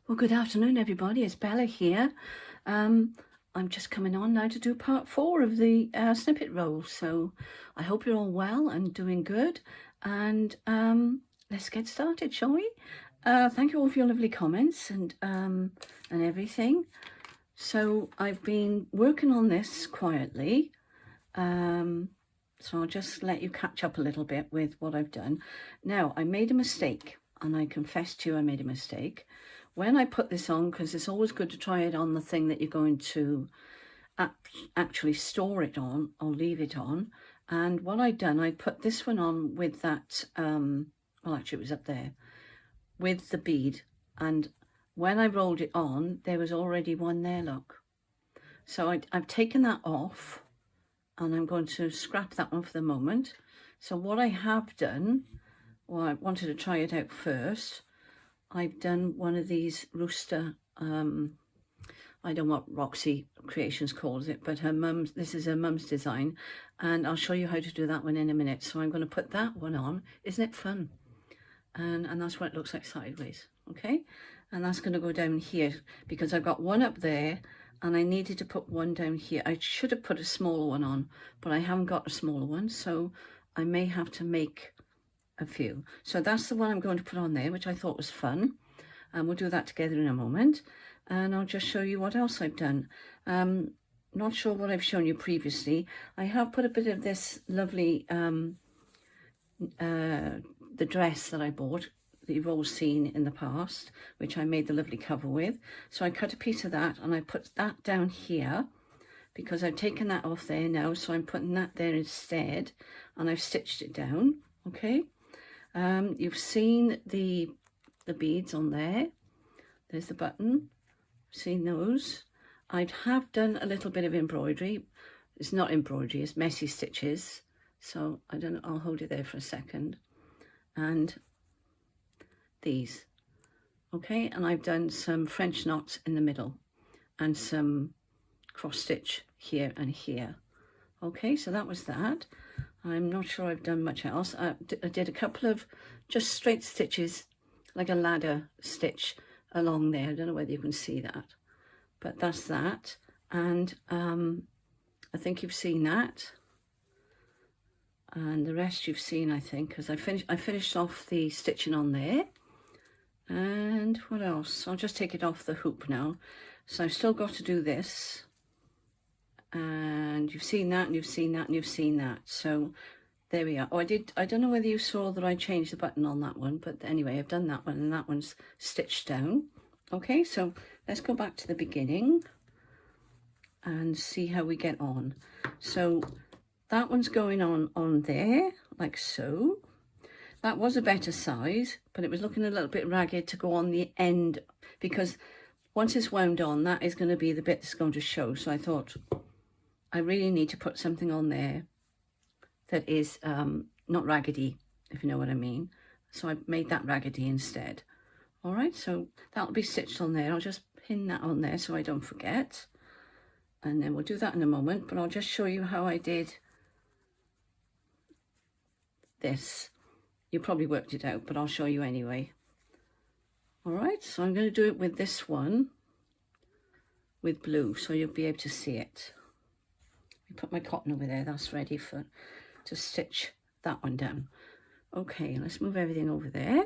Well, good afternoon, everybody. It's Bella here. I'm just coming on now to do part 4 of the snippet roll. So I hope you're all well and doing good. And let's get started, shall we? Thank you all for your lovely comments and everything. So I've been working on this quietly. So I'll just let you catch up a little bit with what I've done. Now, I made a mistake, and I confess to you I made a mistake. When I put this on, because it's always good to try it on the thing that you're going to actually store it on or leave it on. And what I'd done, I put this one on with that, well, actually it was up there, with the bead. And when I rolled it on, there was already one there, look. So I've taken that off, and I'm going to scrap that one for the moment. So what I have done, well, I wanted to try it out first. I've done one of these rooster, I don't know what Roxy Creations calls it, but this is her mum's design, and I'll show you how to do that one in a minute. So I'm going to put that one on. Isn't it fun? And that's what it looks like sideways, okay? And that's going to go down here, because I've got one up there, and I needed to put one down here. I should have put a smaller one on, but I haven't got a smaller one, so I may have to make a few. So that's the one I'm going to put on there, which I thought was fun, and we'll do that together in a moment. And I'll just show you what else I've done. Not sure what I've shown you previously. I have put a bit of this lovely the dress that I bought that you've all seen in the past, which I made the lovely cover with. So I cut a piece of that and I put that down here, because I've taken that off there now, so I'm putting that there instead, and I've stitched it down, okay? You've seen the beads on there. There's the button. Seen those. I have done a little bit of embroidery. It's not embroidery, it's messy stitches. So I don't know, I'll hold it there for a second. And these. Okay, and I've done some French knots in the middle and some cross stitch here and here. Okay, so that was that. I'm not sure I've done much else. I did a couple of just straight stitches, like a ladder stitch along there. I don't know whether you can see that, but that's that. And I think you've seen that. And the rest you've seen, I think, because I finished off the stitching on there. And what else? I'll just take it off the hoop now. So I've still got to do this. And you've seen that, and you've seen that, and you've seen that. So there we are. Oh, I don't know whether you saw that I changed the button on that one, but anyway, I've done that one, and that one's stitched down. Okay, so let's go back to the beginning and see how we get on. So that one's going on there, like so. That was a better size, but it was looking a little bit ragged to go on the end, because once it's wound on, that is going to be the bit that's going to show. So I thought, I really need to put something on there that is not raggedy, if you know what I mean. So I made that raggedy instead. All right, so that'll be stitched on there. I'll just pin that on there so I don't forget. And then we'll do that in a moment, but I'll just show you how I did this. You probably worked it out, but I'll show you anyway. All right, so I'm going to do it with this one, with blue, so you'll be able to see it. I put my cotton over there, that's ready to stitch that one down. Okay, let's move everything over there.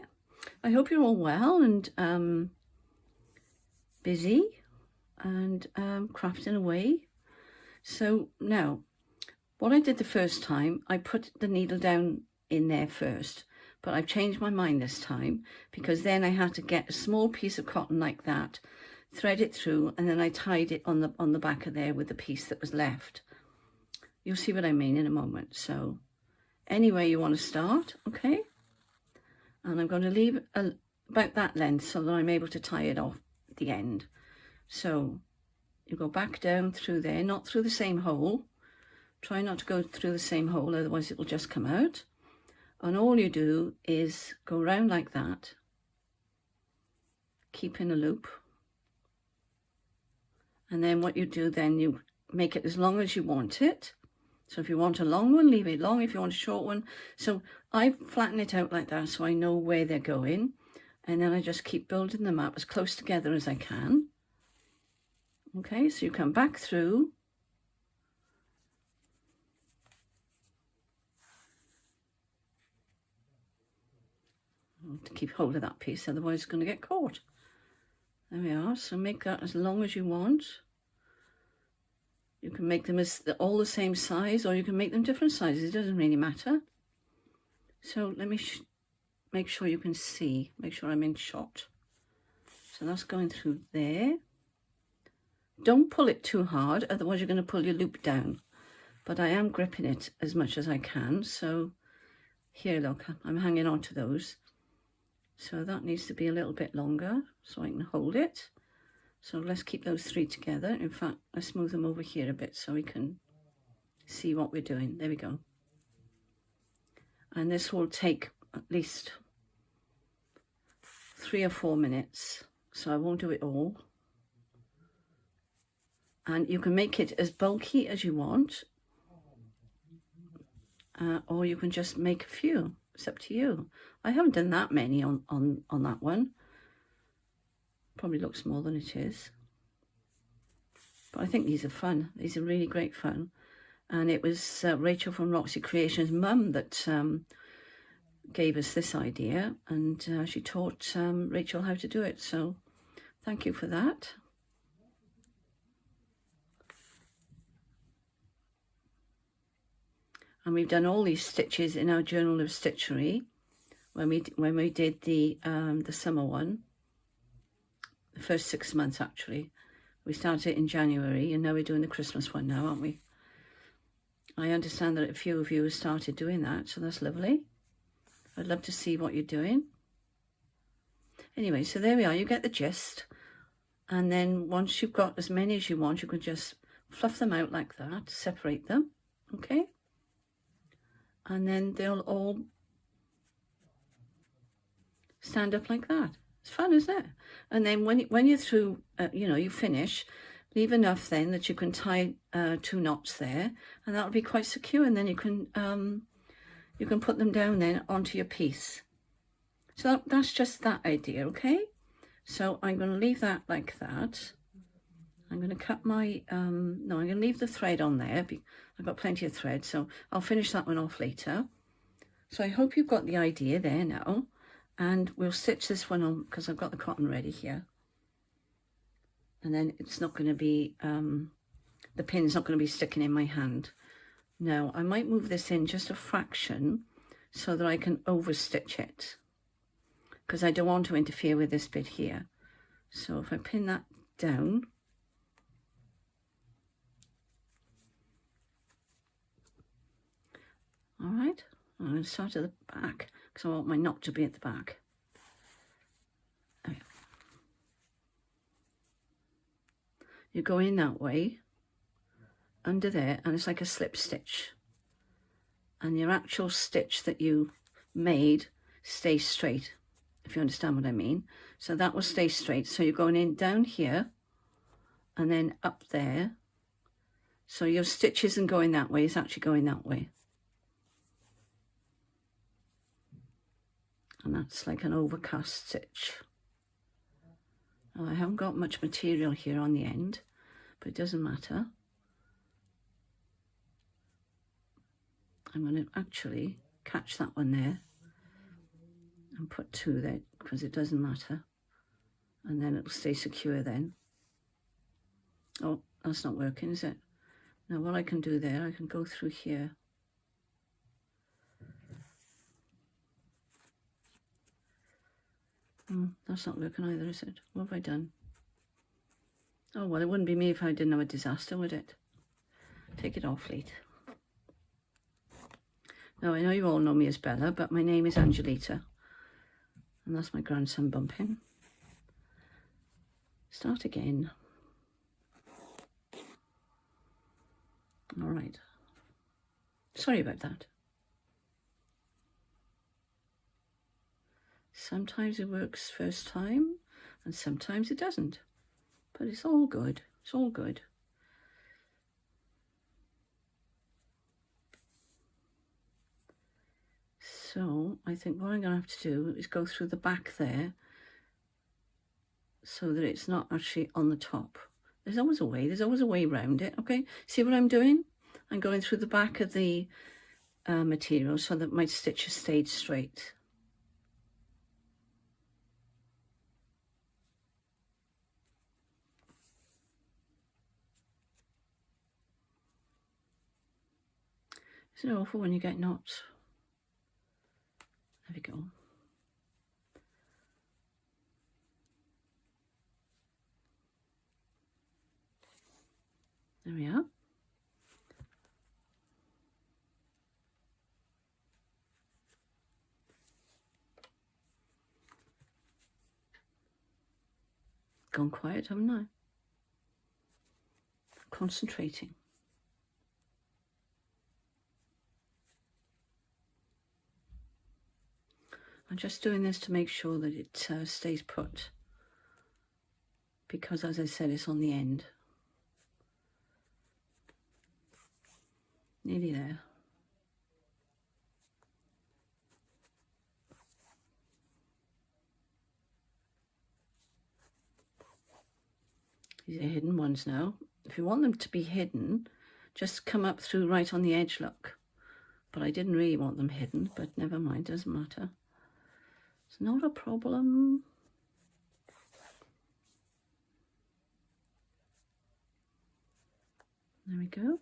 I hope you're all well and busy and crafting away. So now, what I did the first time, I put the needle down in there first, but I've changed my mind this time, because then I had to get a small piece of cotton like that, thread it through, and then I tied it on the back of there with the piece that was left. You'll see what I mean in a moment. So anyway, you want to start, okay? And I'm going to leave about that length so that I'm able to tie it off at the end. So you go back down through there, not through the same hole. Try not to go through the same hole, otherwise it will just come out. And all you do is go round like that, keep in a loop. And then what you do then, you make it as long as you want it. So if you want a long one, leave it long. If you want a short one, so I flatten it out like that so I know where they're going. and then I just keep building them up as close together as I can. Okay, so you come back through. To keep hold of that piece, otherwise it's going to get caught. There we are. So make that as long as you want. You can make them as all the same size, or you can make them different sizes. It doesn't really matter. So let me make sure you can see. Make sure I'm in shot. So that's going through there. Don't pull it too hard, otherwise you're going to pull your loop down. But I am gripping it as much as I can. So here, look, I'm hanging on to those. So that needs to be a little bit longer so I can hold it. So let's keep those three together. In fact, let's move them over here a bit so we can see what we're doing. There we go. And this will take at least 3 or 4 minutes. So I won't do it all. And you can make it as bulky as you want. Or you can just make a few. It's up to you. I haven't done that many on that one. Probably looks more than it is. But I think these are fun. These are really great fun. And it was Rachel from Roxy Creations' mum that gave us this idea. And she taught Rachel how to do it. So thank you for that. And we've done all these stitches in our Journal of Stitchery when we did the summer one, the first 6 months actually. We started it in January, and now we're doing the Christmas one now, aren't we? I understand that a few of you have started doing that, so that's lovely. I'd love to see what you're doing. Anyway, so there we are. You get the gist. And then once you've got as many as you want, you can just fluff them out like that, separate them, okay? And then they'll all stand up like that. It's fun, isn't it? And then when you're through, you finish, leave enough then that you can tie 2 knots there, and that'll be quite secure. And then you can put them down then onto your piece. So that's just that idea, okay? So I'm going to leave that like that. I'm going to cut my, I'm going to leave the thread on there. I've got plenty of thread, so I'll finish that one off later. So I hope you've got the idea there now. And we'll stitch this one on because I've got the cotton ready here. And then it's not going to be, the pin's not going to be sticking in my hand. Now, I might move this in just a fraction so that I can overstitch it, because I don't want to interfere with this bit here. So if I pin that down, all right, I'm going to start at the back because I want my knot to be at the back. Okay. You go in that way, under there, and it's like a slip stitch. And your actual stitch that you made stays straight, if you understand what I mean. So that will stay straight. So you're going in down here and then up there. So your stitch isn't going that way, it's actually going that way. And that's like an overcast stitch. Now, I haven't got much material here on the end, but it doesn't matter. I'm going to actually catch that one there and put 2 there because it doesn't matter. And then it'll stay secure then. Oh, that's not working, is it? Now what I can do there, I can go through here. That's not working either, is it? What have I done? Oh, well, it wouldn't be me if I didn't have a disaster, would it? Take it off, Leet. Now, I know you all know me as Bella, but my name is Angelita. And that's my grandson bumping. Start again. All right. Sorry about that. Sometimes it works first time, and sometimes it doesn't. But it's all good. It's all good. So I think what I'm going to have to do is go through the back there so that it's not actually on the top. There's always a way around it, okay? See what I'm doing? I'm going through the back of the material so that my stitches stayed straight. Isn't it awful when you get knots? There we go. There we are. Gone quiet, haven't I? Concentrating. I'm just doing this to make sure that it stays put, because as I said, it's on the end. Nearly there. These are hidden ones now. If you want them to be hidden, just come up through right on the edge, look. But I didn't really want them hidden, but never mind, doesn't matter. It's not a problem. There we go.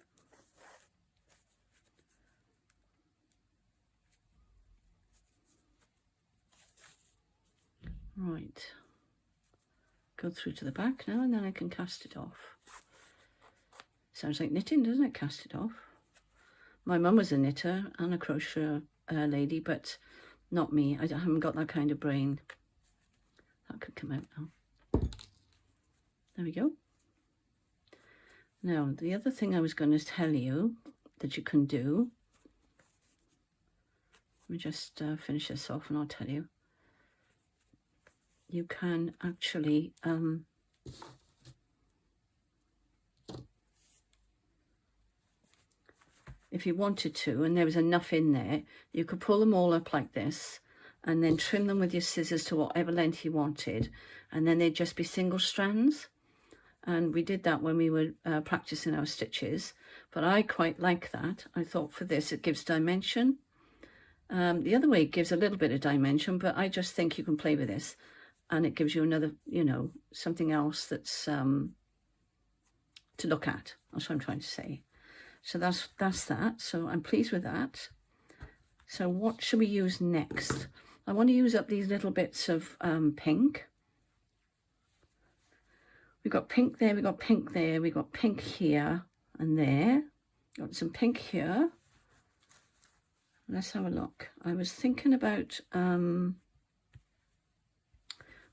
Right. Go through to the back now, and then I can cast it off. Sounds like knitting, doesn't it? Cast it off. My mum was a knitter and a crochet lady, but not me. I haven't got that kind of brain. That could come out now. There we go. Now, the other thing I was going to tell you that you can do, let me just finish this off and I'll tell you. You can actually if you wanted to, and there was enough in there, you could pull them all up like this and then trim them with your scissors to whatever length you wanted, and then they'd just be single strands. And we did that when we were practicing our stitches, but I quite like that. I thought for this it gives dimension. The other way it gives a little bit of dimension, but I just think you can play with this and it gives you another, you know, something else that's to look at. That's what I'm trying to say. So that's that. So I'm pleased with that. So what should we use next? I want to use up these little bits of pink. We've got pink there, we've got pink there, we've got pink here and there. Got some pink here. Let's have a look. I was thinking about,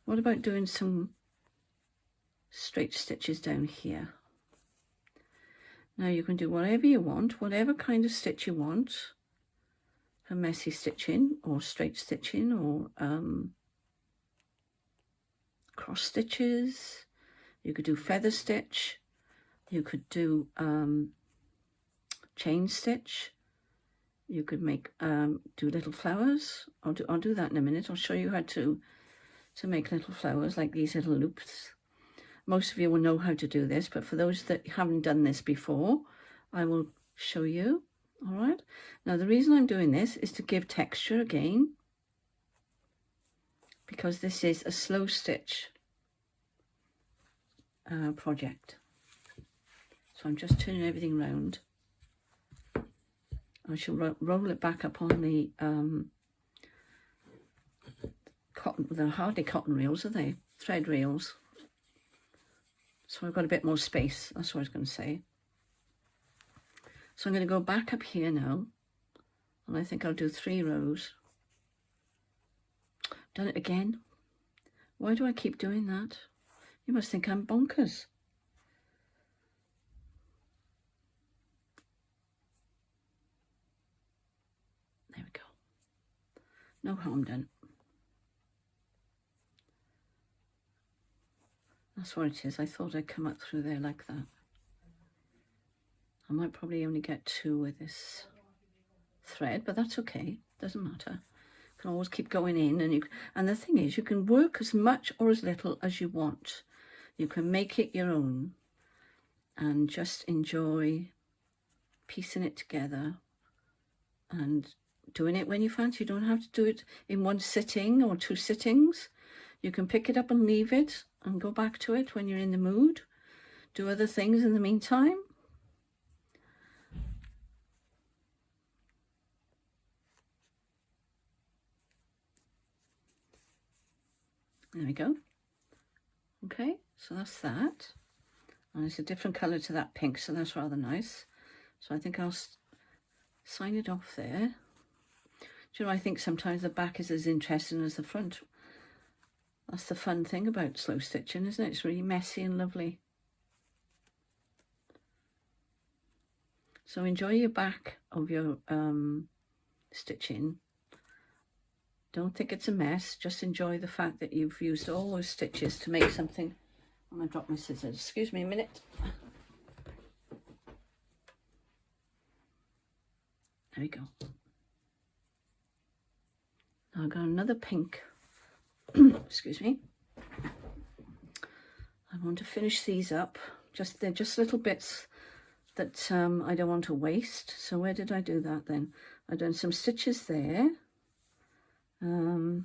what about doing some straight stitches down here? Now you can do whatever you want, whatever kind of stitch you want, for messy stitching or straight stitching or cross stitches. You could do feather stitch. You could do chain stitch. You could make do little flowers. I'll do that in a minute. I'll show you how to make little flowers like these little loops. Most of you will know how to do this, but for those that haven't done this before, I will show you. All right. Now the reason I'm doing this is to give texture again, because this is a slow stitch project. So I'm just turning everything round. I shall roll it back up on the cotton. They're hardly cotton reels, are they? Thread reels. So I've got a bit more space. That's what I was going to say. So I'm going to go back up here now, and I think I'll do 3 rows. Done it again. Why do I keep doing that? You must think I'm bonkers. There we go. No harm done. That's what it is. I thought I'd come up through there like that. I might probably only get 2 with this thread, but that's okay. Doesn't matter. can always keep going in, and the thing is, you can work as much or as little as you want. You can make it your own and just enjoy piecing it together and doing it when you fancy. You don't have to do it in one sitting or 2 sittings. You can pick it up and leave it and go back to it when you're in the mood. Do other things in the meantime. There we go. Okay, so that's that. And it's a different colour to that pink, so that's rather nice. So I think I'll sign it off there. Do you know, I think sometimes the back is as interesting as the front. That's the fun thing about slow stitching, isn't it? It's really messy and lovely. So enjoy your back of your stitching. Don't think it's a mess. Just enjoy the fact that you've used all those stitches to make something. I'm going to drop my scissors. Excuse me a minute. There we go. Now I've got another pink. Excuse me. I want to finish these up. They're just little bits that I don't want to waste. So where did I do that then? I've done some stitches there. Oh,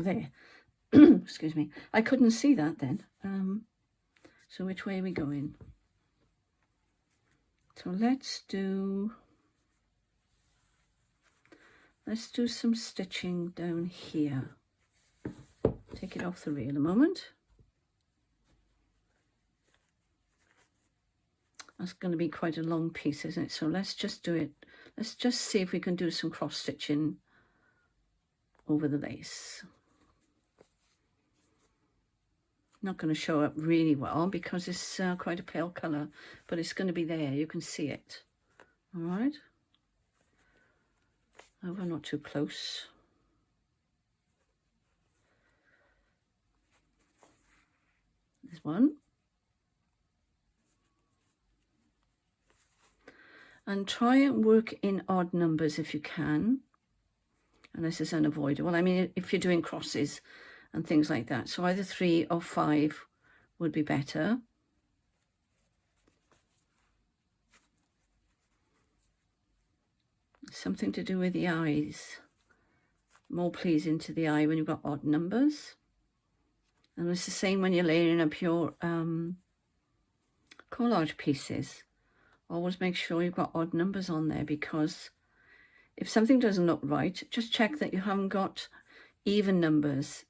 there. Excuse me. I couldn't see that then. So which way are we going? So let's do some stitching down here. Take it off the reel a moment. That's going to be quite a long piece, isn't it? So let's just do it. Let's just see if we can do some cross stitching over the lace. Not going to show up really well because it's quite a pale colour, but it's going to be there. You can see it. All right. Over, not too close. There's one. And try and work in odd numbers if you can. And this is unavoidable. I mean, if you're doing crosses and things like that. So either 3 or 5 would be better. Something to do with the eyes. More pleasing to the eye when you've got odd numbers. And it's the same when you're layering up your collage pieces. Always make sure you've got odd numbers on there, because if something doesn't look right, just check that you haven't got even numbers,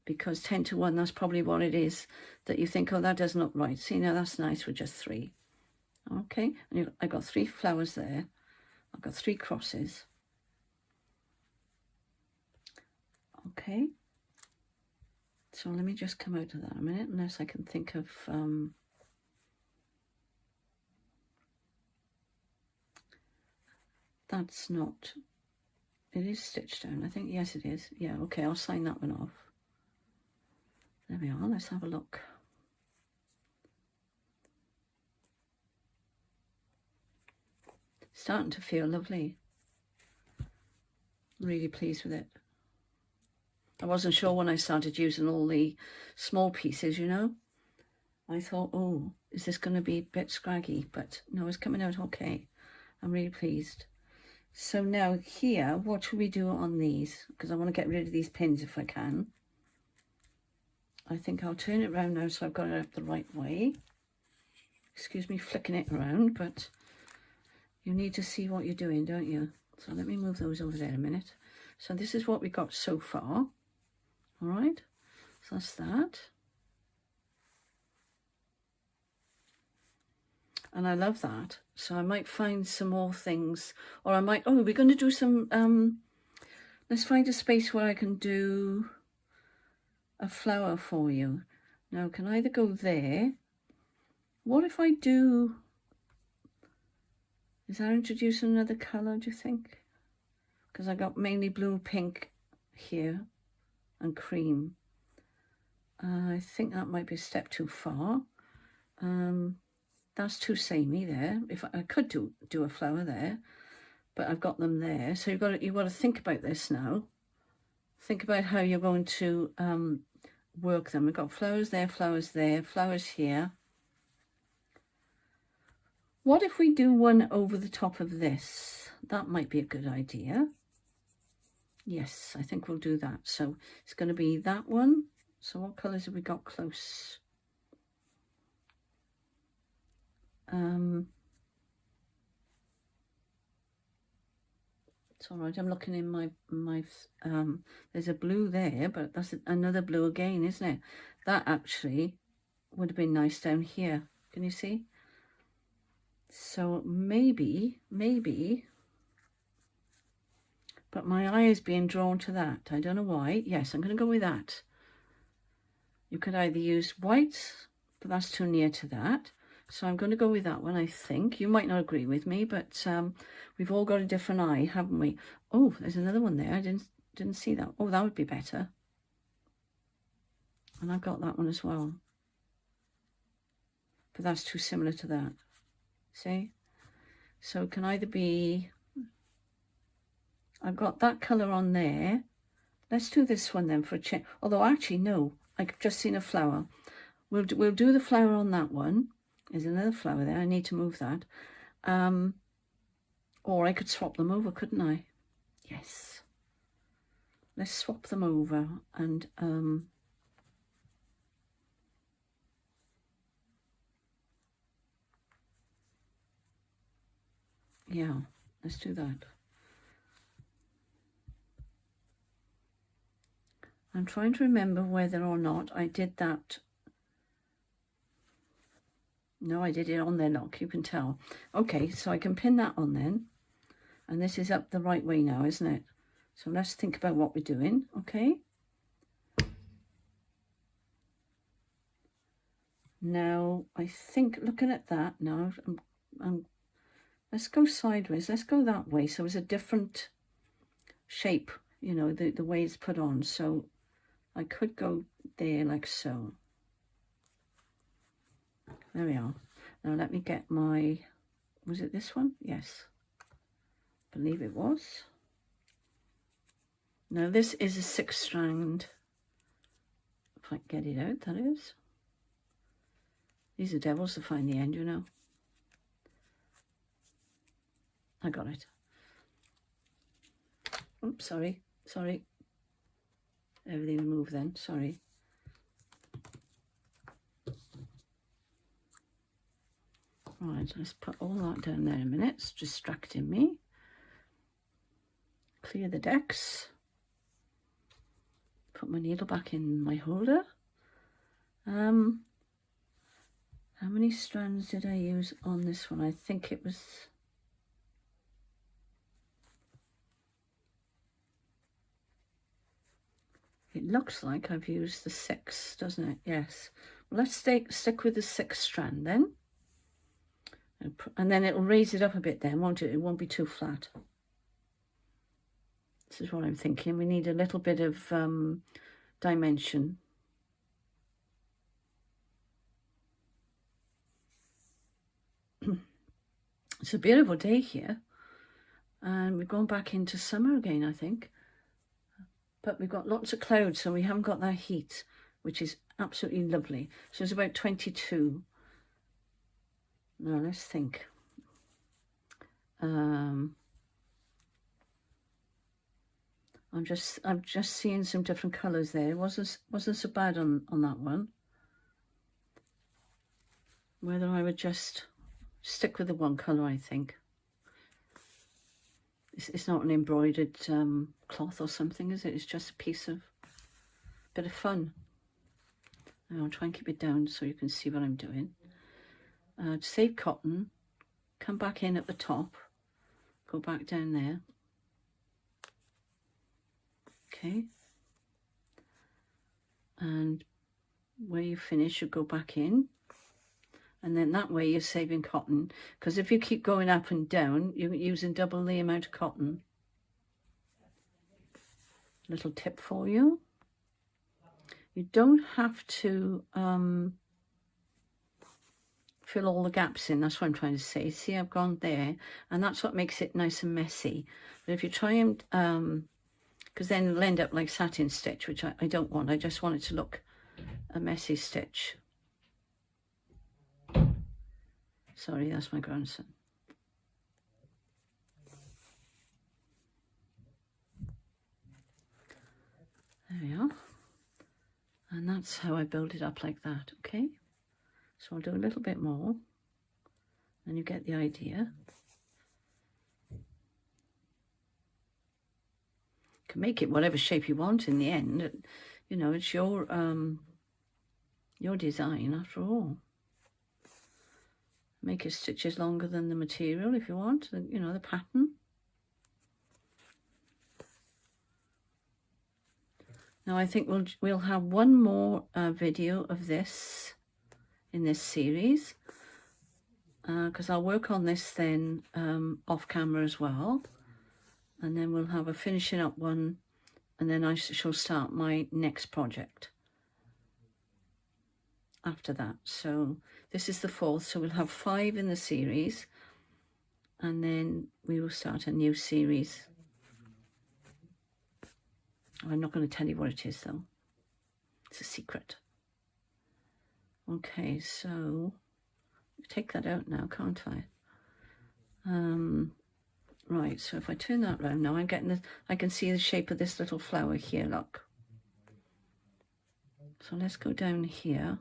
because 10 to 1, that's probably what it is, that you think, oh, that doesn't look right. See, now that's nice with just 3. Okay, and I got 3 flowers there. I've got 3 crosses. Okay, so let me just come out of that a minute, unless I can think of that's not, it is stitched down, I think. Yes, it is. Yeah, okay, I'll sign that one off. There we are. Let's have a look. Starting to feel lovely. Really pleased with it. I wasn't sure when I started using all the small pieces, you know. I thought, oh, is this going to be a bit scraggy? But no, it's coming out okay. I'm really pleased. So now here, what should we do on these? Because I want to get rid of these pins if I can. I think I'll turn it around now so I've got it up the right way. Excuse me flicking it around, but you need to see what you're doing, don't you? So let me move those over there a minute. So this is what we got so far. All right, so that's that. And I love that. So I might find some more things, or I might, oh, we're going to do some, let's find a space where I can do a flower for you. Now, can I either go there? What if I do, is that introducing another colour, do you think? Because I got mainly blue, pink here and cream. I think that might be a step too far. That's too samey there. If I could do a flower there, but I've got them there. So you've got to think about this now. Think about how you're going to work them. We've got flowers there, flowers here. What if we do one over the top of this? That might be a good idea. Yes, I think we'll do that. So it's going to be that one. So what colours have we got close? It's all right. I'm looking in my there's a blue there, but that's another blue again, isn't it? That actually would have been nice down here. Can you see? So maybe, but my eye is being drawn to that. I don't know why. Yes, I'm going to go with that. You could either use white, but that's too near to that. So I'm going to go with that one, I think. You might not agree with me, but we've all got a different eye, haven't we? Oh, there's another one there. I didn't see that. Oh, that would be better. And I've got that one as well. But that's too similar to that. See? So it can either be... I've got that colour on there. Let's do this one then for a change. Although actually, no. I've just seen a flower. We'll do the flower on that one. There's another flower there. I need to move that. Or I could swap them over, couldn't I? Yes. Let's swap them over and yeah, let's do that. I'm trying to remember whether or not I did that. No, I did it on there, look, you can tell. Okay, so I can pin that on then. And this is up the right way now, isn't it? So let's think about what we're doing, okay? Now, I think looking at that now, let's go sideways. Let's go that way. So it's a different shape, you know, the way it's put on. So I could go there like so. There we are. Now let me get my, was it this one? Yes. I believe it was. Now this is a 6 strand. If I can get it out, that is. These are devils to find the end, you know. I got it. Oops, sorry. Everything moved then, sorry. Right, let's put all that down there in a minute. It's distracting me. Clear the decks. Put my needle back in my holder. How many strands did I use on this one? I think it was... It looks like I've used the 6, doesn't it? Yes. Well, let's stick with the 6 strand then. And then it'll raise it up a bit then, won't it? It won't be too flat. This is what I'm thinking. We need a little bit of dimension. It's a beautiful day here. And we've gone back into summer again, I think. But we've got lots of clouds, so we haven't got that heat, which is absolutely lovely. So it's about 22. Now let's think. I'm just seeing some different colours there. It wasn't so bad on that one. Whether I would just stick with the one colour, I think. It's not an embroidered cloth or something, is it? It's just a piece of bit of fun. I'll try and keep it down so you can see what I'm doing. To save cotton, come back in at the top, go back down there. Okay. And where you finish, you go back in. And then that way you're saving cotton. Because if you keep going up and down, you're using double the amount of cotton. Little tip for you. You don't have to fill all the gaps in. That's what I'm trying to say. See, I've gone there, and that's what makes it nice and messy. But if you try and, because then it'll end up like satin stitch, which I don't want. I just want it to look a messy stitch. Sorry, that's my grandson. There we are. And that's how I build it up like that, okay? So I'll do a little bit more, and you get the idea. You can make it whatever shape you want in the end. You know, it's your design after all. Make your stitches longer than the material if you want, you know, the pattern. Now I think we'll have one more video of this in this series, because I'll work on this then off camera as well, and then we'll have a finishing up one, and then I shall start my next project after that. So this is the 4th, so we'll have 5 in the series, and then we will start a new series. I'm not going to tell you what it is though. It's a secret. Okay, so take that out now, can't I? Right, so if I turn that round now, I'm getting this, I can see the shape of this little flower here, look. So let's go down here,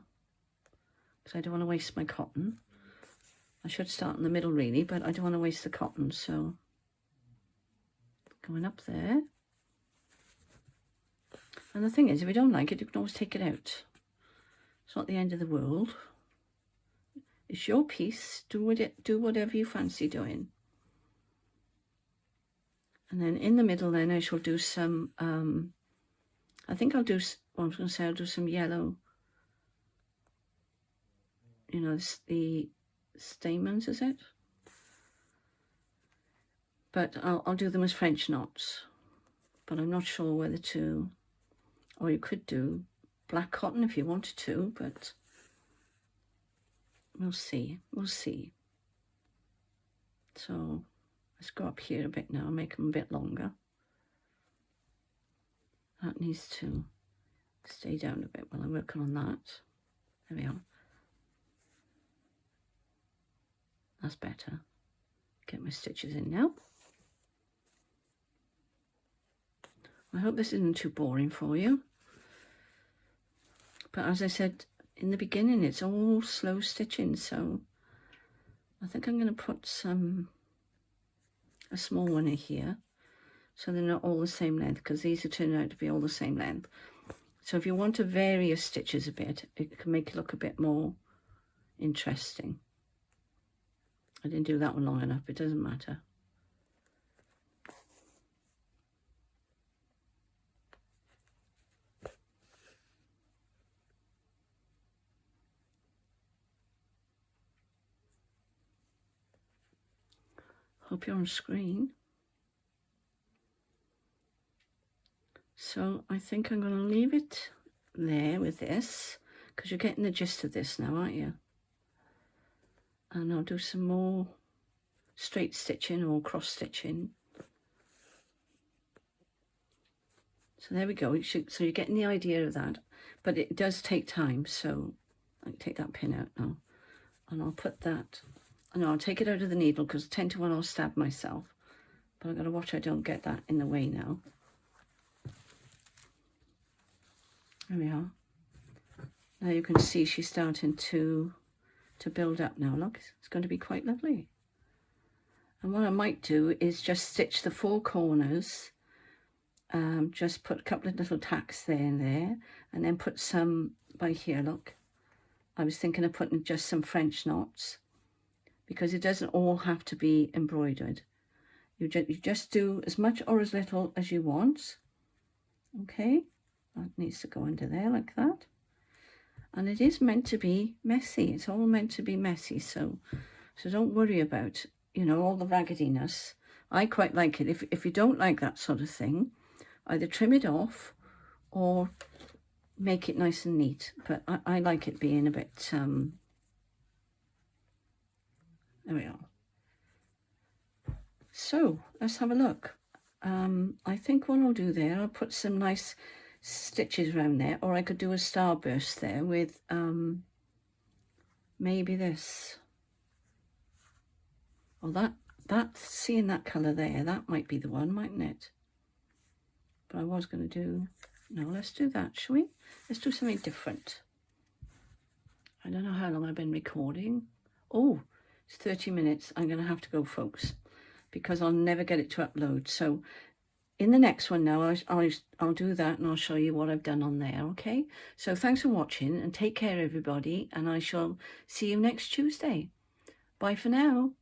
because I don't want to waste my cotton. I should start in the middle really, but I don't want to waste the cotton, so going up there. And the thing is, if you don't like it, you can always take it out. It's not the end of the world. It's your piece. Do whatever you fancy doing. And then in the middle then I shall do some, I think I'll do, well, I was going to say I'll do some yellow, you know, the stamens, is it? But I'll do them as French knots. But I'm not sure whether to, or you could do black cotton if you wanted to, but we'll see, we'll see. So let's go up here a bit now, make them a bit longer. That needs to stay down a bit while I'm working on that. There we are. That's better. Get my stitches in now. I hope this isn't too boring for you. But as I said in the beginning, it's all slow stitching, so I think I'm going to put a small one in here, so they're not all the same length, because these are turning out to be all the same length. So if you want to vary your stitches a bit, it can make it look a bit more interesting. I didn't do that one long enough, it doesn't matter. Hope you're on screen. So I think I'm going to leave it there with this, because you're getting the gist of this now, aren't you? And I'll do some more straight stitching or cross stitching. So there we go. So you're getting the idea of that, but it does take time. So I can take that pin out now, and I'll put that. And I'll take it out of the needle, because 10 to 1 I'll stab myself. But I've got to watch I don't get that in the way now. There we are. Now you can see she's starting to build up now. Look, it's going to be quite lovely. And what I might do is just stitch the 4 corners. Just put a couple of little tacks there and there. And then put some by here, look. I was thinking of putting just some French knots, because it doesn't all have to be embroidered. You just do as much or as little as you want. Okay, that needs to go under there like that. And it is meant to be messy. It's all meant to be messy. So don't worry about, you know, all the raggediness. I quite like it. If you don't like that sort of thing, either trim it off or make it nice and neat. But I like it being a bit There we are. So let's have a look. I think what I'll do there, I'll put some nice stitches around there, or I could do a starburst there with maybe this. Well, seeing that colour there, that might be the one, mightn't it? But I was going to do, no, let's do that, shall we? Let's do something different. I don't know how long I've been recording. Oh, it's 30 minutes. I'm going to have to go, folks, because I'll never get it to upload. So in the next one now, I'll do that and I'll show you what I've done on there, okay? So thanks for watching and take care, everybody, and I shall see you next Tuesday. Bye for now.